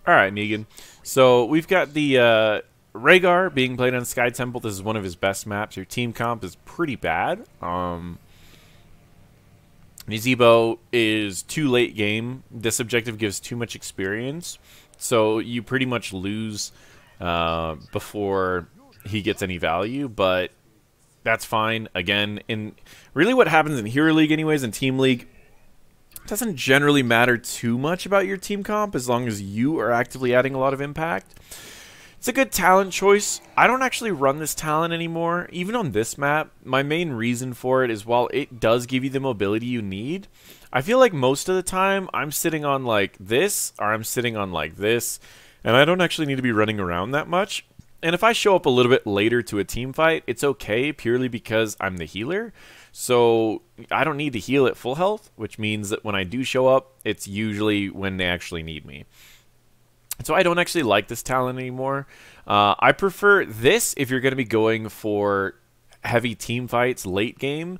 All right, Negan. So we've got the Rehgar being played on Sky Temple. This is one of his best maps. Your team comp is pretty bad. Nizebo is too late game. This objective gives too much experience, so you pretty much lose before he gets any value, but that's fine. Again, in really what happens in Hero League anyways, in Team League, it doesn't generally matter too much about your team comp as long as you are actively adding a lot of impact. It's a good talent choice. I don't actually run this talent anymore. Even on this map, my main reason for it is while it does give you the mobility you need, I feel like most of the time I'm sitting on like this or I'm sitting on like this, and I don't actually need to be running around that much. And if I show up a little bit later to a team fight, it's okay purely because I'm the healer. So I don't need to heal at full health, which means that when I do show up, it's usually when they actually need me. So I don't actually like this talent anymore. I prefer this if you're going to be going for heavy team fights late game.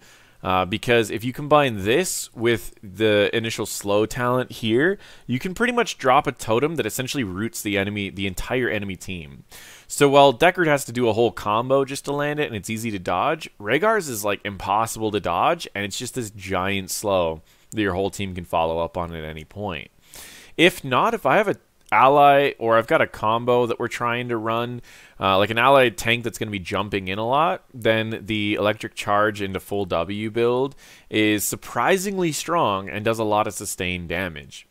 Because if you combine this with the initial slow talent here, you can pretty much drop a totem that essentially roots the entire enemy team. So while Deckard has to do a whole combo just to land it, and it's easy to dodge, Rehgar's is like impossible to dodge, and it's just this giant slow that your whole team can follow up on at any point. If not, if I have a ally or I've got a combo that we're trying to run, like an allied tank that's going to be jumping in a lot, then the electric charge into full W build is surprisingly strong and does a lot of sustained damage.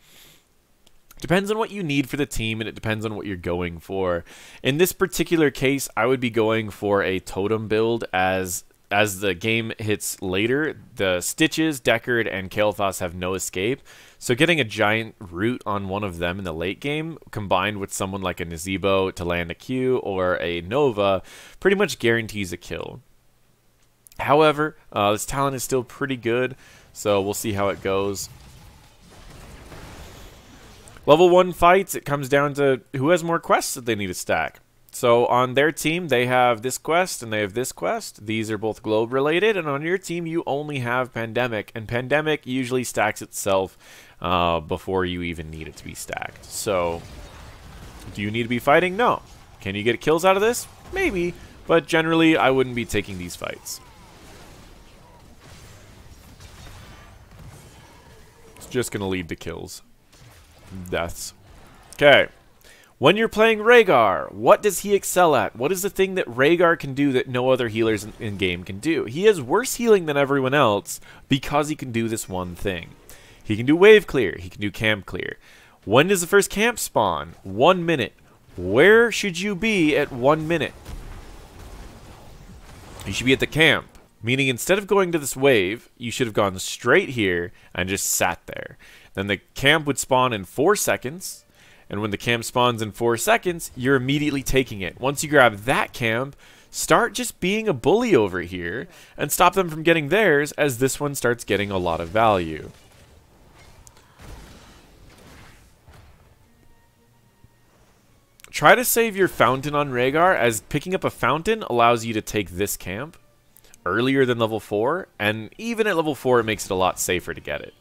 Depends on what you need for the team, and it depends on what you're going for. In this particular case, I would be going for a totem build as the game hits later. The Stitches, Deckard, and Kael'thas have no escape, so getting a giant root on one of them in the late game, combined with someone like a Nizebo to land a Q or a Nova, pretty much guarantees a kill. However, this talent is still pretty good, so we'll see how it goes. Level 1 fights, it comes down to who has more quests that they need to stack. So on their team, they have this quest and they have this quest. These are both globe related, and on your team, you only have Pandemic, and Pandemic usually stacks itself before you even need it to be stacked. So do you need to be fighting? No. Can you get kills out of this? Maybe, but generally I wouldn't be taking these fights. It's just going to lead to kills. Deaths. Okay. When you're playing Rehgar, what does he excel at? What is the thing that Rehgar can do that no other healers in game can do? He has worse healing than everyone else because he can do this one thing. He can do wave clear. He can do camp clear. When does the first camp spawn? 1 minute. Where should you be at 1 minute? You should be at the camp. Meaning instead of going to this wave, you should have gone straight here and just sat there. Then the camp would spawn in 4 seconds. And when the camp spawns in 4 seconds, you're immediately taking it. Once you grab that camp, start just being a bully over here and stop them from getting theirs as this one starts getting a lot of value. Try to save your fountain on Rehgar, as picking up a fountain allows you to take this camp earlier than level 4, and even at level 4 it makes it a lot safer to get it.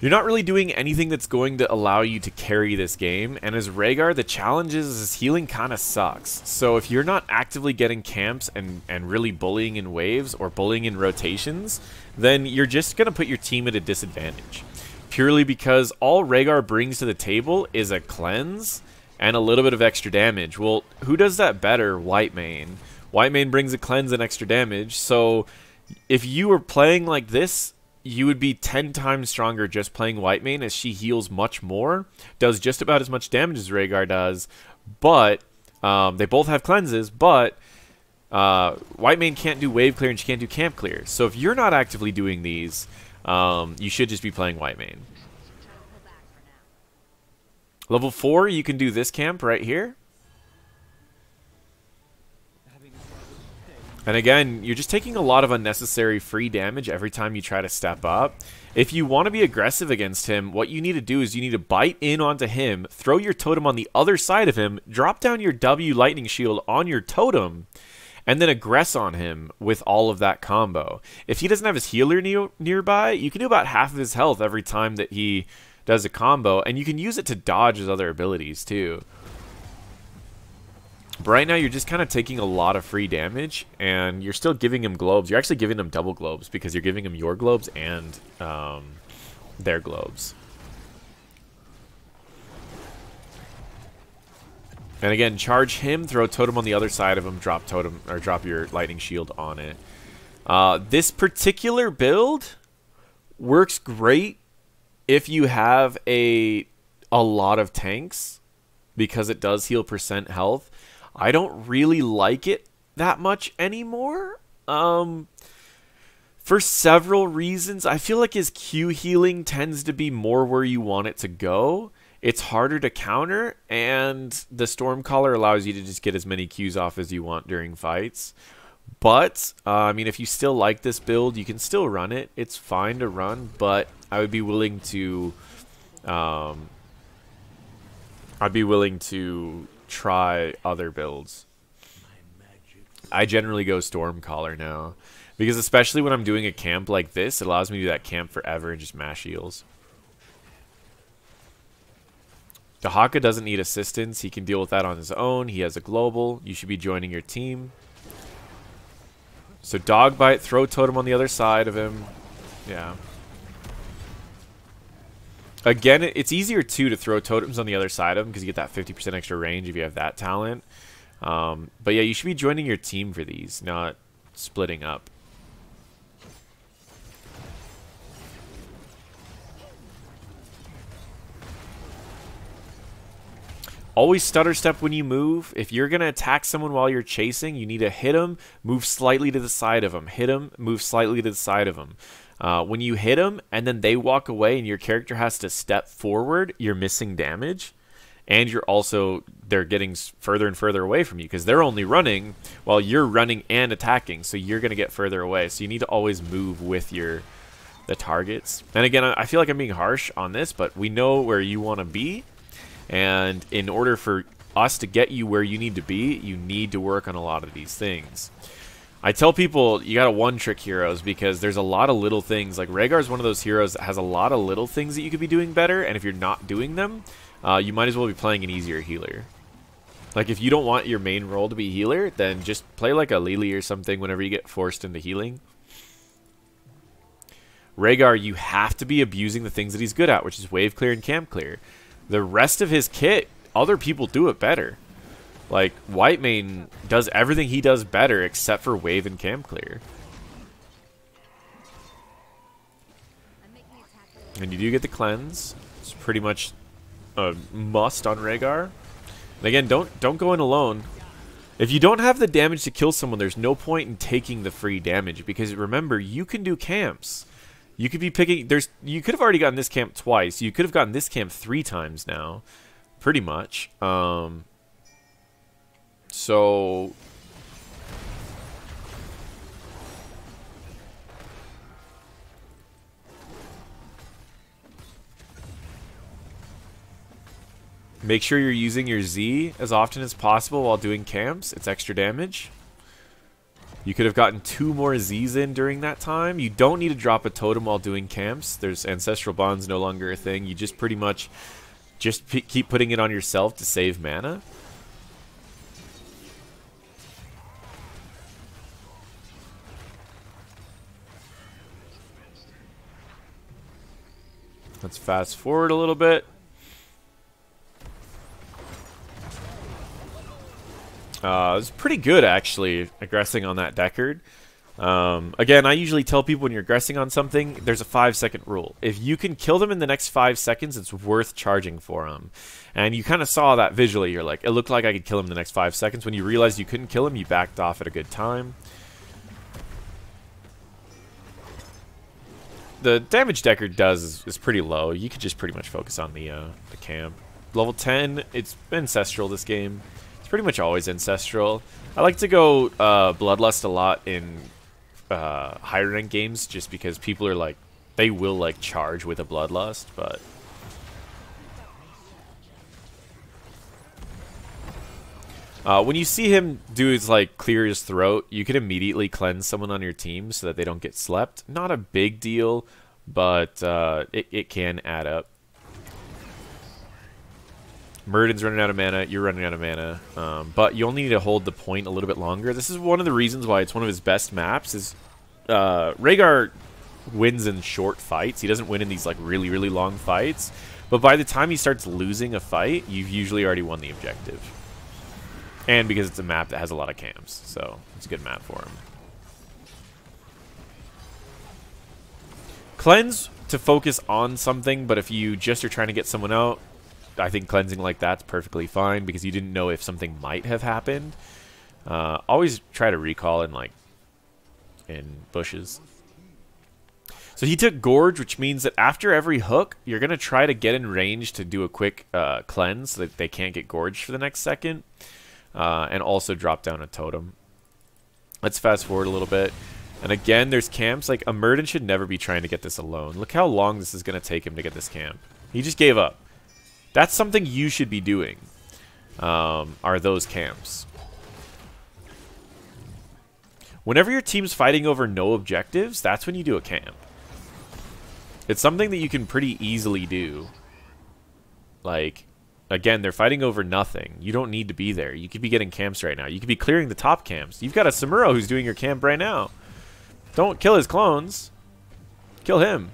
You're not really doing anything that's going to allow you to carry this game, and as Rehgar, the challenge is his healing kind of sucks. So if you're not actively getting camps and really bullying in waves or bullying in rotations, then you're just going to put your team at a disadvantage. Purely because all Rehgar brings to the table is a cleanse and a little bit of extra damage. Well, who does that better? Whitemane. Whitemane brings a cleanse and extra damage, so if you were playing like this, you would be 10 times stronger just playing Whitemane, as she heals much more, does just about as much damage as Rehgar does, but they both have cleanses, but Whitemane can't do wave clear and she can't do camp clear. So if you're not actively doing these, you should just be playing Whitemane. Level 4, you can do this camp right here. And again, you're just taking a lot of unnecessary free damage every time you try to step up. If you want to be aggressive against him, what you need to do is you need to bite in onto him, throw your totem on the other side of him, drop down your W lightning shield on your totem, and then aggress on him with all of that combo. If he doesn't have his healer nearby, you can do about half of his health every time that he does a combo, and you can use it to dodge his other abilities too. But right now, you're just kind of taking a lot of free damage, and you're still giving him globes. You're actually giving him double globes because you're giving him your globes and their globes. And again, charge him, throw totem on the other side of him, drop totem or drop your lightning shield on it. This particular build works great if you have a lot of tanks, because it does heal % health. I don't really like it that much anymore. For several reasons. I feel like his Q healing tends to be more where you want it to go. It's harder to counter, and the Stormcaller allows you to just get as many Qs off as you want during fights. But, I mean, if you still like this build, you can still run it. It's fine to run, but I would be willing to... try other builds. I generally go Stormcaller now, because especially when I'm doing a camp like this, it allows me to do that camp forever and just mash heals. Dahaka doesn't need assistance. He can deal with that on his own. He has a global. You should be joining your team. So dog bite, throw totem on the other side of him. Yeah. Again, it's easier, too, to throw totems on the other side of them because you get that 50% extra range if you have that talent. But, yeah, you should be joining your team for these, not splitting up. Always stutter step when you move. If you're going to attack someone while you're chasing, you need to hit them, move slightly to the side of them. Hit them, move slightly to the side of them. When you hit them and then they walk away and your character has to step forward, you're missing damage. And they're getting further and further away from you because they're only running while you're running and attacking. So you're going to get further away. So you need to always move with the targets. And again, I feel like I'm being harsh on this, but we know where you want to be. And in order for us to get you where you need to be, you need to work on a lot of these things. I tell people you got to one-trick heroes because there's a lot of little things. Like Rehgar is one of those heroes that has a lot of little things that you could be doing better, and if you're not doing them, you might as well be playing an easier healer. Like if you don't want your main role to be healer, then just play like a Lily or something whenever you get forced into healing. Rehgar, you have to be abusing the things that he's good at, which is wave clear and camp clear. The rest of his kit, other people do it better. Like, Whitemane does everything he does better except for wave and camp clear. And you do get the cleanse. It's pretty much a must on Rehgar. And again, don't go in alone. If you don't have the damage to kill someone, there's no point in taking the free damage. Because remember, you can do camps. You could be picking... You could have already gotten this camp twice. You could have gotten this camp 3 times now. Pretty much. So... Make sure you're using your Z as often as possible while doing camps. It's extra damage. You could have gotten 2 more Z's in during that time. You don't need to drop a totem while doing camps. There's Ancestral Bonds no longer a thing. You just pretty much just keep putting it on yourself to save mana. Let's fast forward a little bit. It was pretty good, actually, aggressing on that Deckard. Again, I usually tell people when you're aggressing on something, there's a 5-second rule. If you can kill them in the next 5 seconds, it's worth charging for them. And you kind of saw that visually. You're like, it looked like I could kill him in the next 5 seconds. When you realized you couldn't kill him, you backed off at a good time. The damage Deckard does is pretty low. You could just pretty much focus on the camp. Level 10, it's ancestral this game. Pretty much always ancestral. I like to go Bloodlust a lot in higher rank games just because people are like, they will like charge with a Bloodlust, but When you see him do his, like, clear his throat, you can immediately cleanse someone on your team so that they don't get slept. Not a big deal, but it can add up. Muradin's running out of mana, you're running out of mana, but you only need to hold the point a little bit longer. This is one of the reasons why it's one of his best maps, is Rehgar wins in short fights. He doesn't win in these like really, really long fights, but by the time he starts losing a fight, you've usually already won the objective. And because it's a map that has a lot of camps, so it's a good map for him. Cleanse to focus on something, but if you just are trying to get someone out, I think cleansing like that's perfectly fine because you didn't know if something might have happened. Always try to recall in bushes. So he took Gorge, which means that after every hook, you're going to try to get in range to do a quick cleanse so that they can't get gorged for the next second. And also drop down a totem. Let's fast forward a little bit. And again, there's camps. Like, a Muradin should never be trying to get this alone. Look how long this is going to take him to get this camp. He just gave up. That's something you should be doing, are those camps. Whenever your team's fighting over no objectives, that's when you do a camp. It's something that you can pretty easily do. Like, again, they're fighting over nothing. You don't need to be there. You could be getting camps right now. You could be clearing the top camps. You've got a Samuro who's doing your camp right now. Don't kill his clones. Kill him.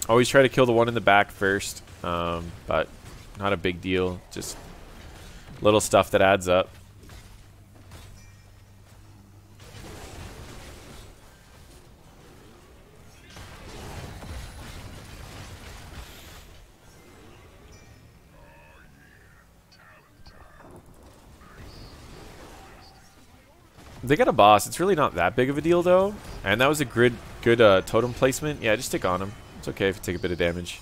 Always try to kill the one in the back first, but not a big deal. Just little stuff that adds up. They got a boss. It's really not that big of a deal, though. And that was a good totem placement. Yeah, just stick on him. It's okay if you take a bit of damage.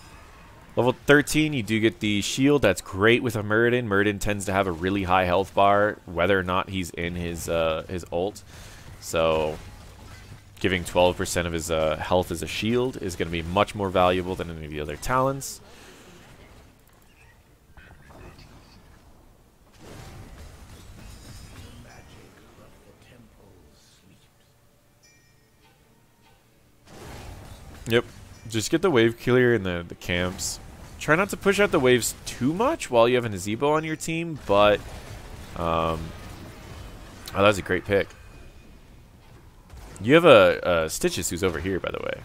Level 13, you do get the shield. That's great with a Muradin. Muradin tends to have a really high health bar, whether or not he's in his ult. So giving 12% of his health as a shield is going to be much more valuable than any of the other talents. Yep. Just get the wave clear in the camps. Try not to push out the waves too much while you have an Azebo on your team, but oh, that was a great pick. You have a Stitches who's over here, by the way.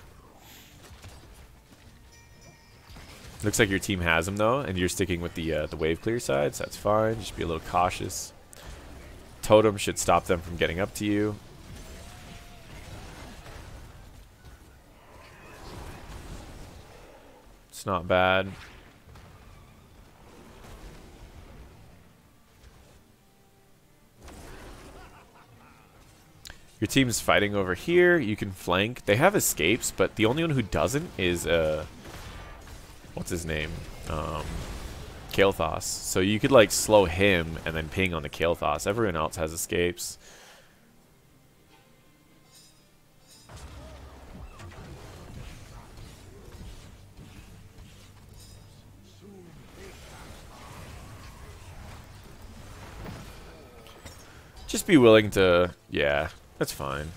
Looks like your team has him, though, and you're sticking with the wave clear side, so that's fine. Just be a little cautious. Totem should stop them from getting up to you. It's not bad. Your team's fighting over here. You can flank. They have escapes, but the only one who doesn't is what's his name? Kael'thas. So you could like slow him and then ping on the Kael'thas. Everyone else has escapes. Just be willing to, yeah, that's fine.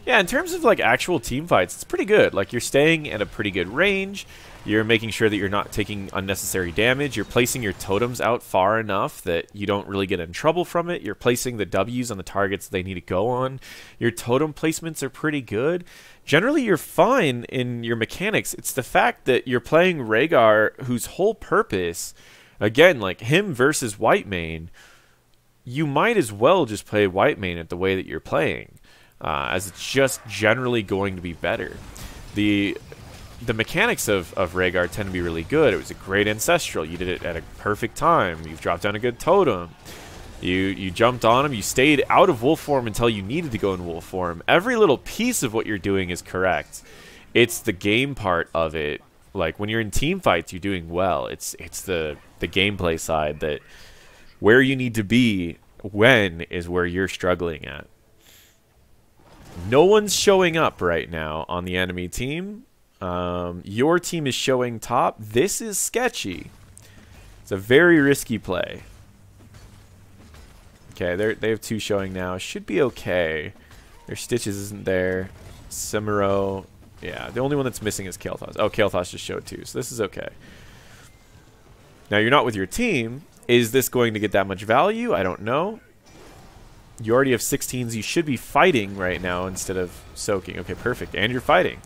Yeah, in terms of like actual team fights, it's pretty good. Like, you're staying at a pretty good range. You're making sure that you're not taking unnecessary damage. You're placing your totems out far enough that you don't really get in trouble from it. You're placing the W's on the targets they need to go on. Your totem placements are pretty good. Generally, you're fine in your mechanics. It's the fact that you're playing Rehgar, whose whole purpose, again, like him versus Whitemane, you might as well just play Whitemane at the way that you're playing, as it's just generally going to be better. The mechanics of Rehgar tend to be really good. It was a great Ancestral. You did it at a perfect time. You've dropped down a good totem. You jumped on him. You stayed out of wolf form until you needed to go in wolf form. Every little piece of what you're doing is correct. It's the game part of it. Like, when you're in team fights, you're doing well. It's the gameplay side that where you need to be When is where you're struggling at. No one's showing up right now on the enemy team. Your team is showing top. This is sketchy. It's a very risky play. Okay, they have 2 showing now. Should be okay. Their Stitches isn't there. Cimero. Yeah, the only one that's missing is Kael'thas. Oh, Kael'thas just showed 2, so this is okay. Now, you're not with your team. Is this going to get that much value? I don't know. You already have 16s. You should be fighting right now instead of soaking. Okay, perfect. And you're fighting.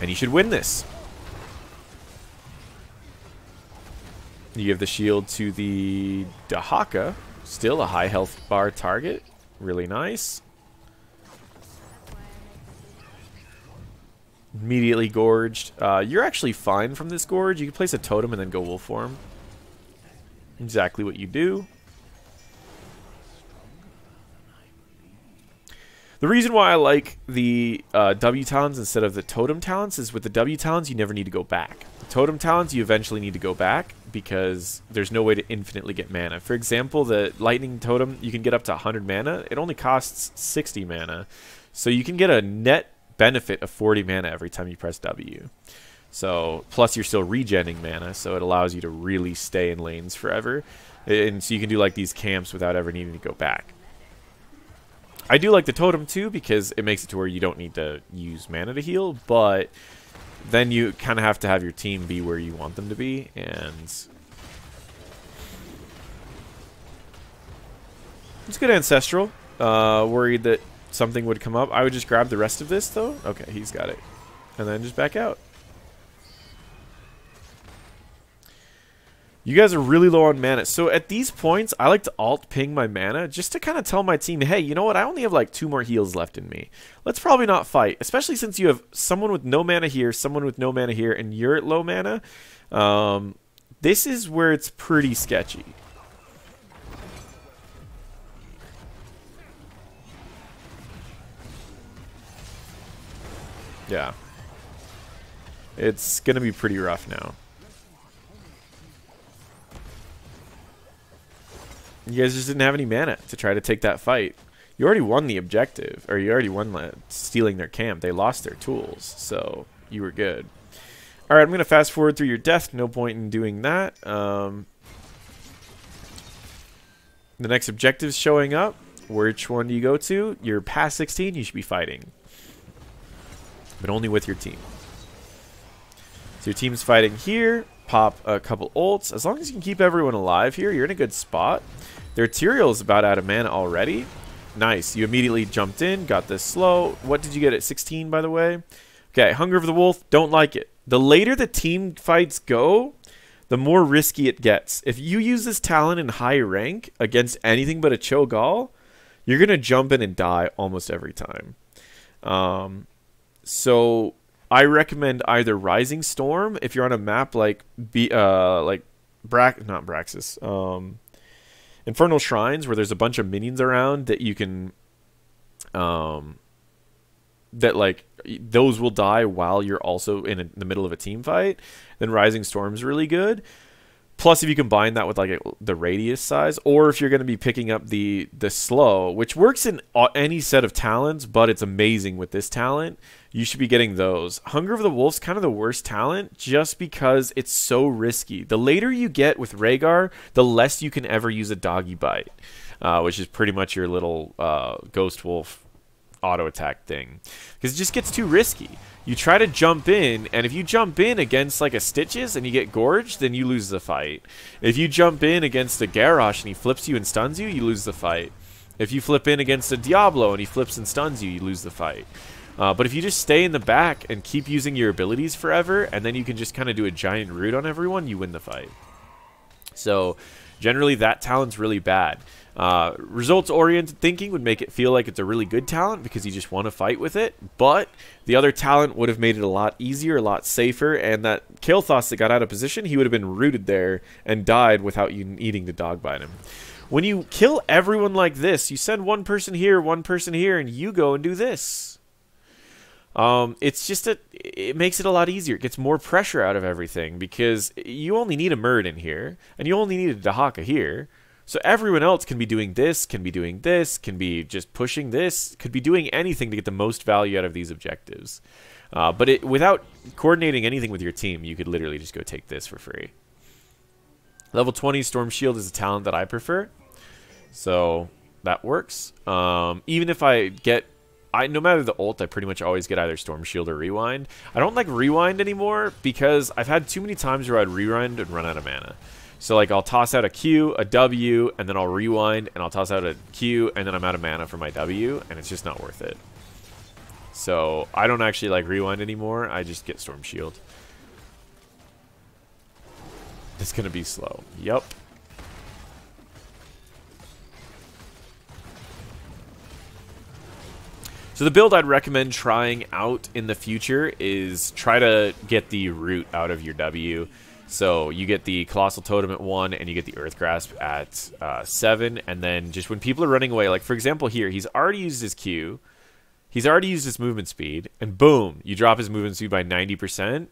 And you should win this. You give the shield to the Dahaka. Still a high health bar target. Really nice. Immediately gorged. You're actually fine from this gorge. You can place a totem and then go wolf form. Exactly what you do. The reason why I like the W talents instead of the totem talents is with the W talents you never need to go back. The totem talents you eventually need to go back because there's no way to infinitely get mana. For example, the lightning totem, you can get up to 100 mana. It only costs 60 mana. So you can get a net benefit of 40 mana every time you press W. So plus you're still regenning mana, so it allows you to really stay in lanes forever. And so you can do like these camps without ever needing to go back. I do like the totem too because it makes it to where you don't need to use mana to heal, but then you kind of have to have your team be where you want them to be, and it's good ancestral. Worried that something would come up. I would just grab the rest of this though. Okay, he's got it. And then just back out. You guys are really low on mana. So at these points, I like to alt ping my mana just to kind of tell my team, hey, you know what? I only have like 2 more heals left in me. Let's probably not fight, especially since you have someone with no mana here, someone with no mana here, and you're at low mana. This is where it's pretty sketchy. Yeah. It's going to be pretty rough now. You guys just didn't have any mana to try to take that fight. You already won the objective, or you already won stealing their camp. They lost their tools, so you were good. All right, I'm going to fast forward through your death. No point in doing that. The next objective is showing up. Which one do you go to? You're past 16, you should be fighting. But only with your team. So your team's fighting here. Pop a couple ults. As long as you can keep everyone alive here, you're in a good spot. Their Tyrael is about out of mana already. Nice. You immediately jumped in, got this slow. What did you get at 16, by the way? Okay, Hunger of the Wolf. Don't like it. The later the team fights go, the more risky it gets. If you use this talent in high rank against anything but a Cho'Gall, you're going to jump in and die almost every time. So I recommend either Rising Storm if you're on a map like Infernal Shrines, where there's a bunch of minions around that you can those will die while you're also in the middle of a team fight. Then Rising Storm's really good. Plus, if you combine that with like the radius size, or if you're going to be picking up the slow, which works in any set of talents, but it's amazing with this talent, you should be getting those. Hunger of the Wolf's kind of the worst talent just because it's so risky. The later you get with Rehgar, the less you can ever use a doggy bite, which is pretty much your little Ghost Wolf auto attack thing, because it just gets too risky. You try to jump in, and if you jump in against like a Stitches and you get gorged, then you lose the fight. If you jump in against a Garrosh and he flips you and stuns you, you lose the fight. If you flip in against a Diablo and he flips and stuns you, you lose the fight. But if you just stay in the back and keep using your abilities forever, and then you can just kind of do a giant root on everyone, you win the fight. So generally that talent's really bad. Results-oriented thinking would make it feel like it's a really good talent because you just want to fight with it, but the other talent would have made it a lot easier, a lot safer, and that Kael'thas that got out of position, he would have been rooted there and died without you needing to dogbite him. When you kill everyone like this, you send one person here, and you go and do this. It's just it makes it a lot easier. It gets more pressure out of everything because you only need a Murd in here, and you only need a Dahaka here. So everyone else can be doing this, can be doing this, can be just pushing this, could be doing anything to get the most value out of these objectives. But without coordinating anything with your team, you could literally just go take this for free. Level 20 Storm Shield is a talent that I prefer. So that works. Even if I get... no matter the ult, I pretty much always get either Storm Shield or Rewind. I don't like Rewind anymore because I've had too many times where I'd Rewind and run out of mana. So like I'll toss out a Q, a W, and then I'll Rewind, and I'll toss out a Q, and then I'm out of mana for my W, and it's just not worth it. So I don't actually like Rewind anymore. I just get Storm Shield. It's going to be slow. Yup. So the build I'd recommend trying out in the future is try to get the root out of your W. So you get the Colossal Totem at 1, and you get the Earth Grasp at 7, and then just when people are running away, like for example here, he's already used his Q, he's already used his movement speed, and boom, you drop his movement speed by 90%.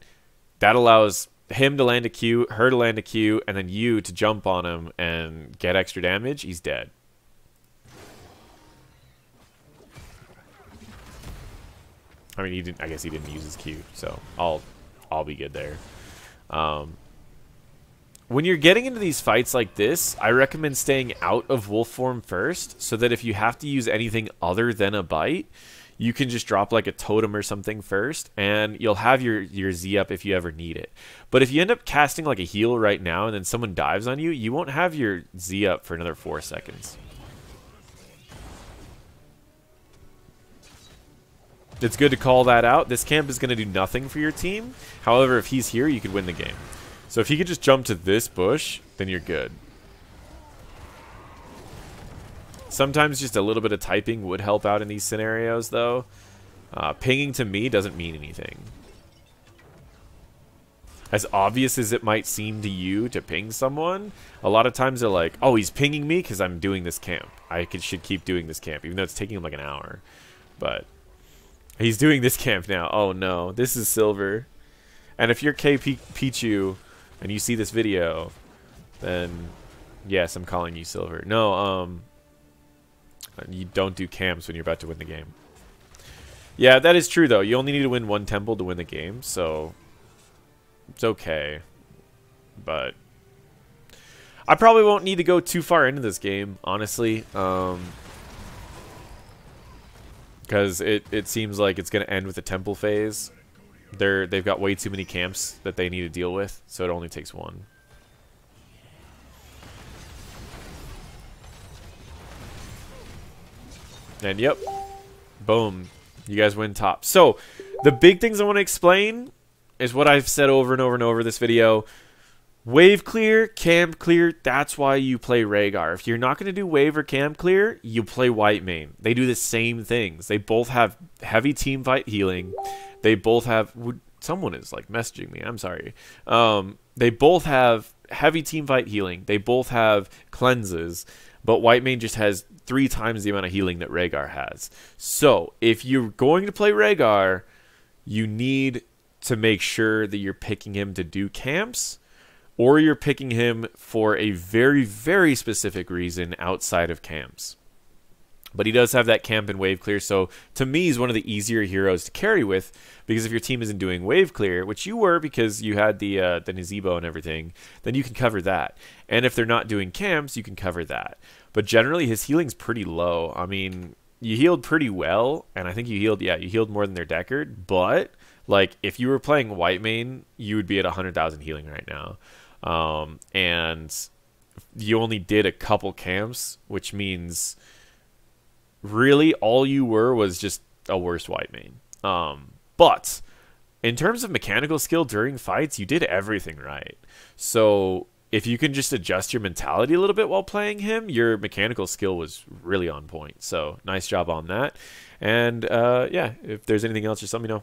That allows him to land a Q, her to land a Q, and then you to jump on him and get extra damage. He's dead. I mean, he didn't. I guess he didn't use his Q, so I'll be good there. When you're getting into these fights like this, I recommend staying out of wolf form first, so that if you have to use anything other than a bite, you can just drop like a totem or something first, and you'll have your Z up if you ever need it. But if you end up casting like a heal right now, and then someone dives on you, you won't have your Z up for another 4 seconds. It's good to call that out. This camp is going to do nothing for your team. However, if he's here, you could win the game. So if he could just jump to this bush, then you're good. Sometimes just a little bit of typing would help out in these scenarios, though. Pinging to me doesn't mean anything. As obvious as it might seem to you to ping someone, a lot of times they're like, oh, he's pinging me because I'm doing this camp. Should keep doing this camp, even though it's taking him like an hour. But... he's doing this camp now. Oh no, this is silver. And if you're Pichu and you see this video, then yes, I'm calling you silver. No, you don't do camps when you're about to win the game. Yeah, that is true though. You only need to win 1 temple to win the game, so it's okay. But I probably won't need to go too far into this game, honestly. Because it seems like it's going to end with the temple phase. They've got way too many camps that they need to deal with, so it only takes 1. And yep, boom, you guys win top. So the big things I want to explain is what I've said over and over and over this video. Wave clear, camp clear, that's why you play Rehgar. If you're not going to do wave or camp clear, you play white main. They do the same things. They both have heavy team fight healing. They both have... someone is like messaging me, I'm sorry. They both have heavy team fight healing. They both have cleanses. But white main just has 3 times the amount of healing that Rehgar has. So, if you're going to play Rehgar, you need to make sure that you're picking him to do camps, or you're picking him for a very, very specific reason outside of camps. But he does have that camp and wave clear, so to me he's one of the easier heroes to carry with, because if your team isn't doing wave clear, which you were because you had the Nazebo and everything, then you can cover that. And if they're not doing camps, you can cover that. But generally his healing's pretty low. I mean, you healed pretty well, and I think you healed more than their Deckard, but like if you were playing white main, you would be at 100,000 healing right now. And you only did a couple camps, which means really all you were was just a worse white main. But in terms of mechanical skill during fights, you did everything right. So if you can just adjust your mentality a little bit while playing him, your mechanical skill was really on point. So nice job on that. And yeah, if there's anything else, just let me know.